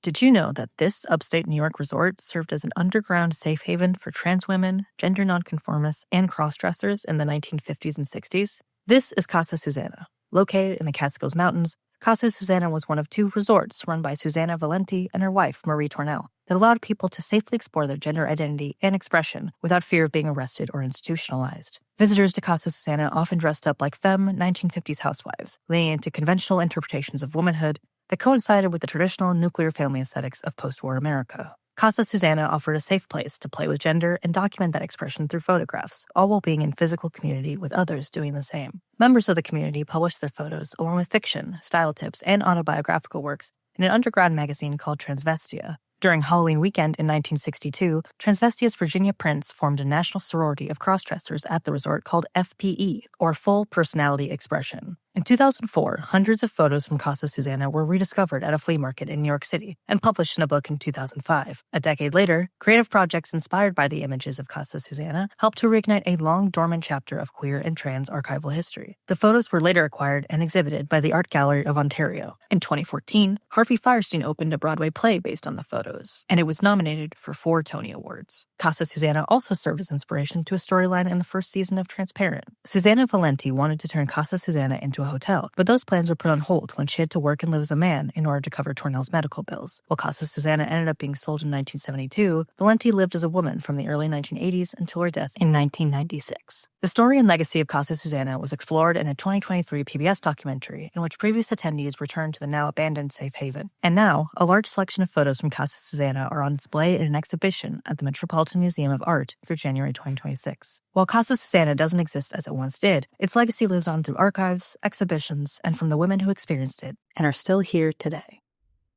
Did you know that this upstate New York resort served as an underground safe haven for trans women, gender nonconformists, and crossdressers in the 1950s and 60s? This is Casa Susanna. Located in the Catskills Mountains, Casa Susanna was one of two resorts run by Susanna Valenti and her wife, Marie Tornell, that allowed people to safely explore their gender identity and expression without fear of being arrested or institutionalized. Visitors to Casa Susanna often dressed up like femme 1950s housewives, leaning into conventional interpretations of womanhood that coincided with the traditional nuclear family aesthetics of post-war America. Casa Susanna offered a safe place to play with gender and document that expression through photographs, all while being in physical community with others doing the same. Members of the community published their photos along with fiction, style tips, and autobiographical works in an undergrad magazine called Transvestia. During Halloween weekend in 1962, Transvestia's Virginia Prince formed a national sorority of crossdressers at the resort called FPE, or Full Personality Expression. In 2004, hundreds of photos from Casa Susanna were rediscovered at a flea market in New York City and published in a book in 2005. A decade later, creative projects inspired by the images of Casa Susanna helped to reignite a long-dormant chapter of queer and trans archival history. The photos were later acquired and exhibited by the Art Gallery of Ontario. In 2014, Harvey Fierstein opened a Broadway play based on the photos, and it was nominated for 4 Tony Awards. Casa Susanna also served as inspiration to a storyline in the first season of Transparent. Susanna Valenti wanted to turn Casa Susanna into a hotel, but those plans were put on hold when she had to work and live as a man in order to cover Tornell's medical bills. While Casa Susanna ended up being sold in 1972, Valenti lived as a woman from the early 1980s until her death in 1996. The story and legacy of Casa Susanna was explored in a 2023 PBS documentary in which previous attendees returned to the now abandoned safe haven. And now, a large selection of photos from Casa Susanna are on display in an exhibition at the Metropolitan Museum of Art through January 2026. While Casa Susanna doesn't exist as it once did, its legacy lives on through archives, exhibitions, and from the women who experienced it and are still here today.